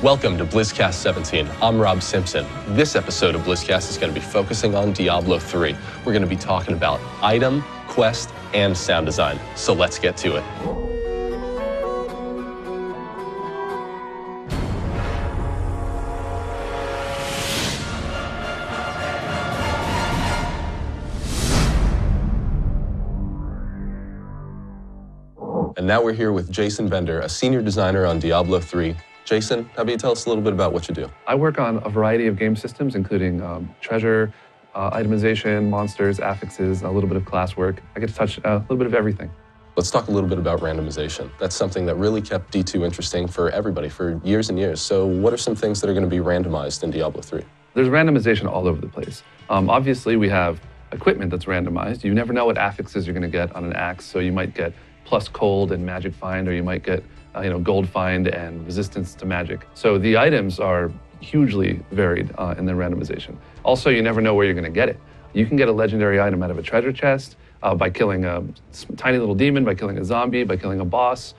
Welcome to BlizzCast 17. I'm Rob Simpson. This episode of BlizzCast is going to be focusing on Diablo III. We're going to be talking about item, quest, and sound design. So let's get to it. And now we're here with Jason Bender, a senior designer on Diablo III. Jason, how about you tell us a little bit about what you do? I work on a variety of game systems, including treasure, itemization, monsters, affixes, a little bit of class work. I get to touch a little bit of everything. Let's talk a little bit about randomization. That's something that really kept D2 interesting for everybody for years and years. So what are some things that are going to be randomized in Diablo III? There's randomization all over the place. Obviously, we have equipment that's randomized. You never know what affixes you're going to get on an axe, so you might get plus cold and magic find, or you might get gold find and resistance to magic. So the items are hugely varied in their randomization. Also, you never know where you're going to get it. You can get a legendary item out of a treasure chest by killing a tiny little demon, by killing a zombie, by killing a boss.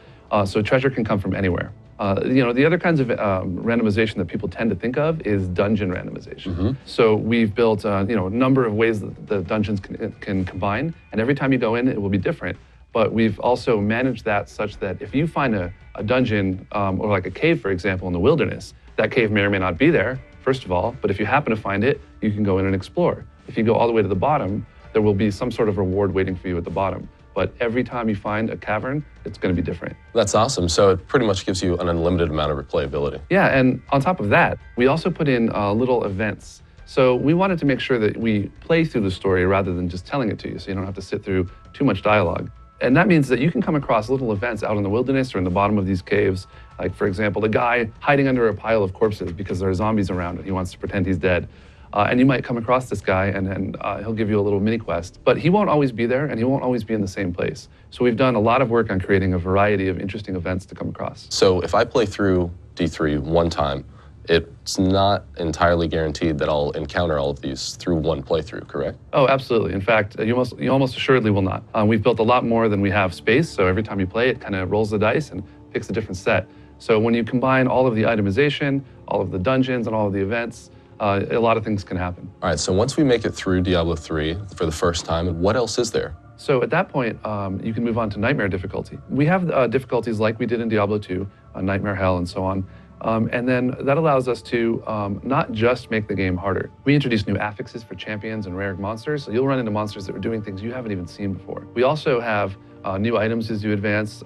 So treasure can come from anywhere. The other kinds of randomization that people tend to think of is dungeon randomization. Mm-hmm. So we've built a number of ways that the dungeons can combine, and every time you go in, it will be different. But we've also managed that such that if you find a dungeon or like a cave, for example, in the wilderness, that cave may or may not be there, first of all, but if you happen to find it, you can go in and explore. If you go all the way to the bottom, there will be some sort of reward waiting for you at the bottom. But every time you find a cavern, it's going to be different. That's awesome. So it pretty much gives you an unlimited amount of replayability. Yeah, and on top of that, we also put in little events. So we wanted to make sure that we play through the story rather than just telling it to you, so you don't have to sit through too much dialogue. And that means that you can come across little events out in the wilderness or in the bottom of these caves. Like, for example, the guy hiding under a pile of corpses because there are zombies around and he wants to pretend he's dead. And you might come across this guy and he'll give you a little mini quest. But he won't always be there and he won't always be in the same place. So we've done a lot of work on creating a variety of interesting events to come across. So if I play through D3 one time, it's not entirely guaranteed that I'll encounter all of these through one playthrough, correct? Oh, absolutely. In fact, you almost assuredly will not. We've built a lot more than we have space, so every time you play, it kind of rolls the dice and picks a different set. So when you combine all of the itemization, all of the dungeons, and all of the events, a lot of things can happen. All right, so once we make it through Diablo III for the first time, what else is there? So at that point, you can move on to Nightmare difficulty. We have difficulties like we did in Diablo II, Nightmare Hell, and so on. And then that allows us to not just make the game harder. We introduced new affixes for champions and rare monsters, so you'll run into monsters that are doing things you haven't even seen before. We also have new items as you advance,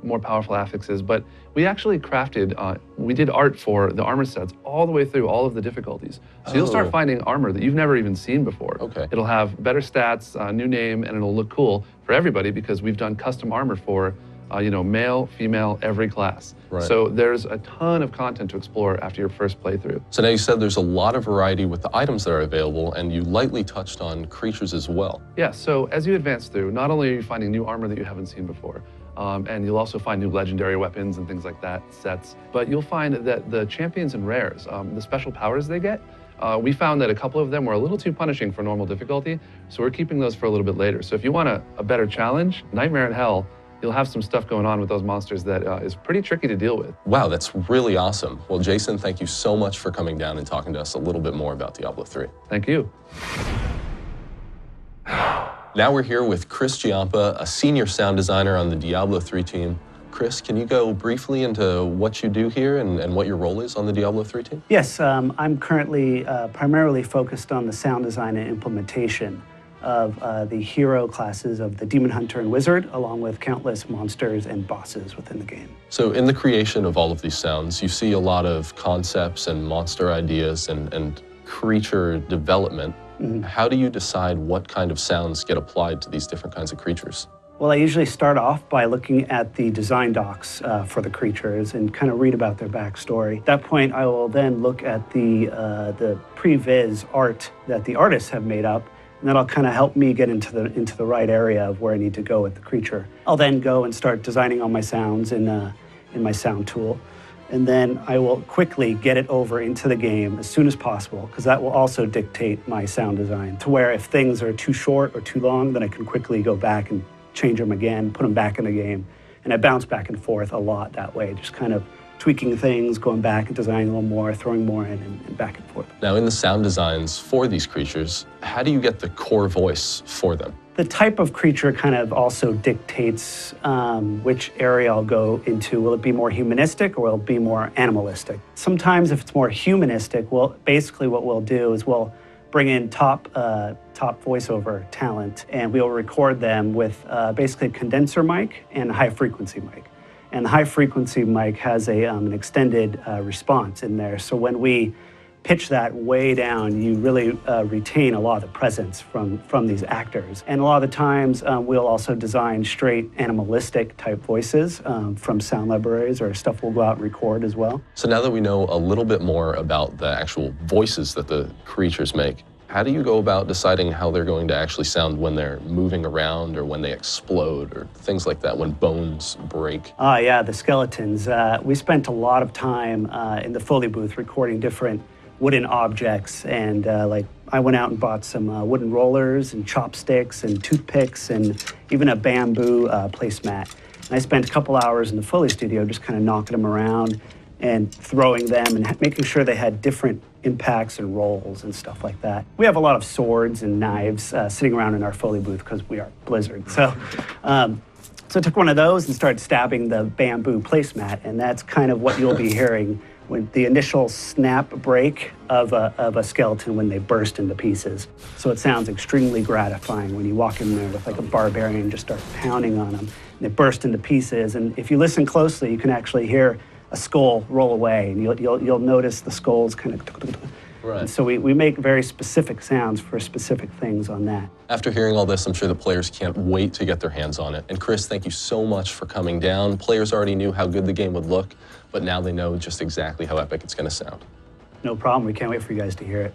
more powerful affixes, but we actually crafted, we did art for the armor sets all the way through all of the difficulties. So you'll start finding armor that you've never even seen before. Okay. It'll have better stats, new name, and it'll look cool for everybody because we've done custom armor for male, female, every class. Right. So there's a ton of content to explore after your first playthrough. So now you said there's a lot of variety with the items that are available, and you lightly touched on creatures as well. Yeah, so as you advance through, not only are you finding new armor that you haven't seen before, and you'll also find new legendary weapons and things like that, sets, but you'll find that the champions and rares, the special powers they get, we found that a couple of them were a little too punishing for normal difficulty, so we're keeping those for a little bit later. So if you want a better challenge, Nightmare and Hell, you'll have some stuff going on with those monsters that is pretty tricky to deal with. Wow, that's really awesome. Well, Jason, thank you so much for coming down and talking to us a little bit more about Diablo III. Thank you. Now we're here with Chris Giampa, a senior sound designer on the Diablo III team. Chris, can you go briefly into what you do here and what your role is on the Diablo III team? Yes, I'm currently primarily focused on the sound design and implementation of the hero classes of the Demon Hunter and Wizard, along with countless monsters and bosses within the game. So in the creation of all of these sounds, you see a lot of concepts and monster ideas and creature development. Mm-hmm. How do you decide what kind of sounds get applied to these different kinds of creatures? Well, I usually start off by looking at the design docs for the creatures and kind of read about their backstory. At that point, I will then look at the pre-viz art that the artists have made up, and that'll kind of help me get into the right area of where I need to go with the creature. I'll then go and start designing all my sounds in my sound tool, and then I will quickly get it over into the game as soon as possible, because that will also dictate my sound design, to where if things are too short or too long, then I can quickly go back and change them again, put them back in the game, and I bounce back and forth a lot that way, just kind of tweaking things, going back and designing a little more, throwing more in, and back and forth. Now, in the sound designs for these creatures, how do you get the core voice for them? The type of creature kind of also dictates which area I'll go into. Will it be more humanistic or will it be more animalistic? Sometimes if it's more humanistic, well, basically what we'll do is we'll bring in top voiceover talent, and we'll record them with basically a condenser mic and a high frequency mic. And the high frequency mic has an extended response in there. So when we pitch that way down, you really retain a lot of the presence from these actors. And a lot of the times, we'll also design straight animalistic type voices from sound libraries or stuff we'll go out and record as well. So now that we know a little bit more about the actual voices that the creatures make, how do you go about deciding how they're going to actually sound when they're moving around or when they explode or things like that, when bones break? Yeah, the skeletons. We spent a lot of time in the Foley booth recording different wooden objects, and I went out and bought some wooden rollers and chopsticks and toothpicks and even a bamboo placemat. And I spent a couple hours in the Foley studio just kind of knocking them around and throwing them and making sure they had different impacts and rolls and stuff like that. We have a lot of swords and knives sitting around in our Foley booth because we are Blizzard. So I took one of those and started stabbing the bamboo placemat, and that's kind of what you'll be hearing when the initial snap break of a skeleton when they burst into pieces. So it sounds extremely gratifying when you walk in there with like a barbarian and just start pounding on them, and they burst into pieces. And if you listen closely, you can actually hear a skull roll away, and you'll notice the skulls kind of. Right. And so we make very specific sounds for specific things on that. After hearing all this, I'm sure the players can't wait to get their hands on it. And Chris, thank you so much for coming down. Players already knew how good the game would look, but now they know just exactly how epic it's going to sound. No problem. We can't wait for you guys to hear it.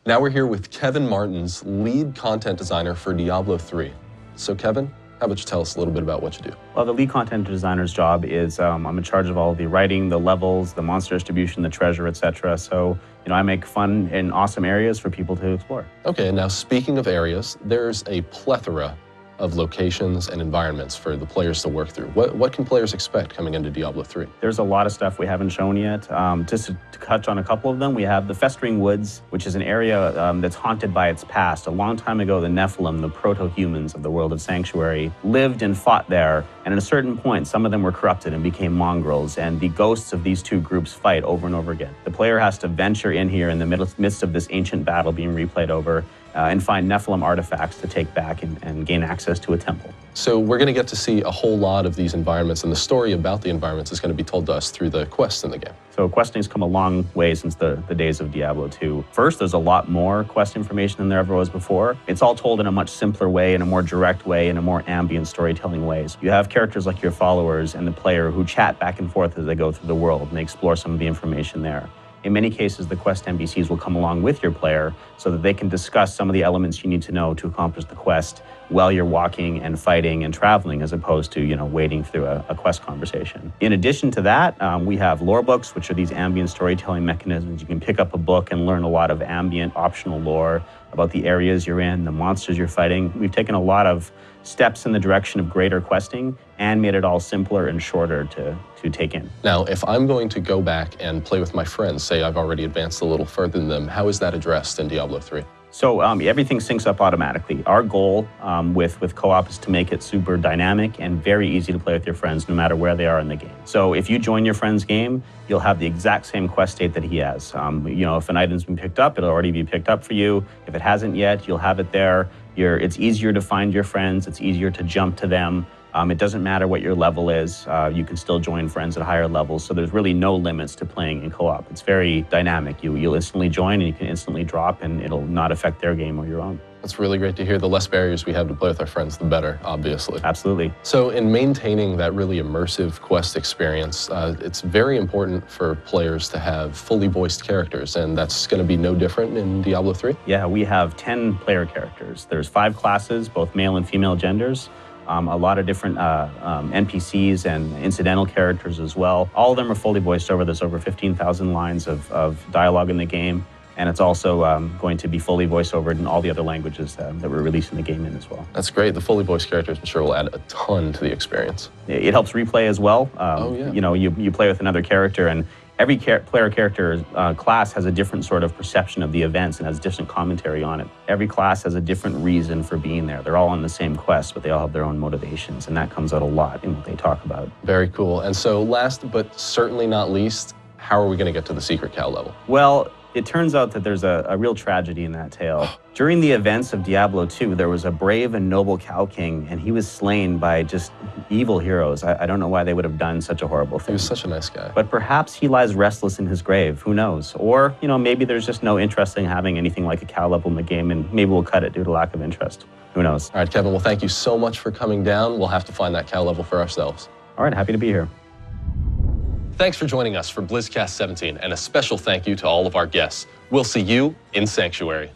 Now we're here with Kevin Martins, lead content designer for Diablo III. So Kevin, how about you tell us a little bit about what you do? Well, the lead content designer's job is I'm in charge of all the writing, the levels, the monster distribution, the treasure, etc. So, I make fun and awesome areas for people to explore. Okay, now speaking of areas, there's a plethora of locations and environments for the players to work through. What can players expect coming into Diablo 3? There's a lot of stuff we haven't shown yet. Just to touch on a couple of them, we have the Festering Woods, which is an area that's haunted by its past. A long time ago, the Nephilim, the proto-humans of the world of Sanctuary, lived and fought there. And at a certain point, some of them were corrupted and became mongrels, and the ghosts of these two groups fight over and over again. The player has to venture in here in the midst of this ancient battle being replayed over, and find Nephilim artifacts to take back and gain access to a temple. So we're going to get to see a whole lot of these environments, and the story about the environments is going to be told to us through the quests in the game. So questing's come a long way since the days of Diablo II. First, there's a lot more quest information than there ever was before. It's all told in a much simpler way, in a more direct way, in a more ambient storytelling ways. You have characters like your followers and the player who chat back and forth as they go through the world, and they explore some of the information there. In many cases, the quest NPCs will come along with your player so that they can discuss some of the elements you need to know to accomplish the quest while you're walking and fighting and traveling, as opposed to, wading through a quest conversation. In addition to that, we have lore books, which are these ambient storytelling mechanisms. You can pick up a book and learn a lot of ambient optional lore about the areas you're in, the monsters you're fighting. We've taken a lot of steps in the direction of greater questing and made it all simpler and shorter to take in. Now, if I'm going to go back and play with my friends, say I've already advanced a little further than them, how is that addressed in Diablo 3? So everything syncs up automatically. Our goal with co-op is to make it super dynamic and very easy to play with your friends no matter where they are in the game. So if you join your friend's game, you'll have the exact same quest state that he has. If an item's been picked up, it'll already be picked up for you. If it hasn't yet, you'll have it there. It's easier to find your friends. It's easier to jump to them. It doesn't matter what your level is. You can still join friends at higher levels. So there's really no limits to playing in co-op. It's very dynamic. You'll instantly join and you can instantly drop, and it'll not affect their game or your own. That's really great to hear. The less barriers we have to play with our friends, the better, obviously. Absolutely. So in maintaining that really immersive quest experience, it's very important for players to have fully voiced characters, and that's going to be no different in Diablo 3? Yeah, we have 10 player characters. There's 5 classes, both male and female genders. A lot of different NPCs and incidental characters as well. All of them are fully voiced over. There's over 15,000 lines of dialogue in the game. And it's also going to be fully voice-overed in all the other languages that we're releasing the game in as well. That's great. The fully voiced characters, I'm sure, will add a ton to the experience. It helps replay as well. Yeah. You know, you play with another character, and every player character class has a different sort of perception of the events and has different commentary on it. Every class has a different reason for being there. They're all on the same quest, but they all have their own motivations, and that comes out a lot in what they talk about. Very cool. And so last but certainly not least, how are we going to get to the secret cow level? Well, it turns out that there's a real tragedy in that tale. During the events of Diablo II, there was a brave and noble cow king, and he was slain by just evil heroes. I don't know why they would have done such a horrible thing. He was such a nice guy. But perhaps he lies restless in his grave. Who knows? Or, you know, maybe there's just no interest in having anything like a cow level in the game, and maybe we'll cut it due to lack of interest. Who knows? All right, Kevin, well, thank you so much for coming down. We'll have to find that cow level for ourselves. All right, happy to be here. Thanks for joining us for BlizzCast 17, and a special thank you to all of our guests. We'll see you in Sanctuary.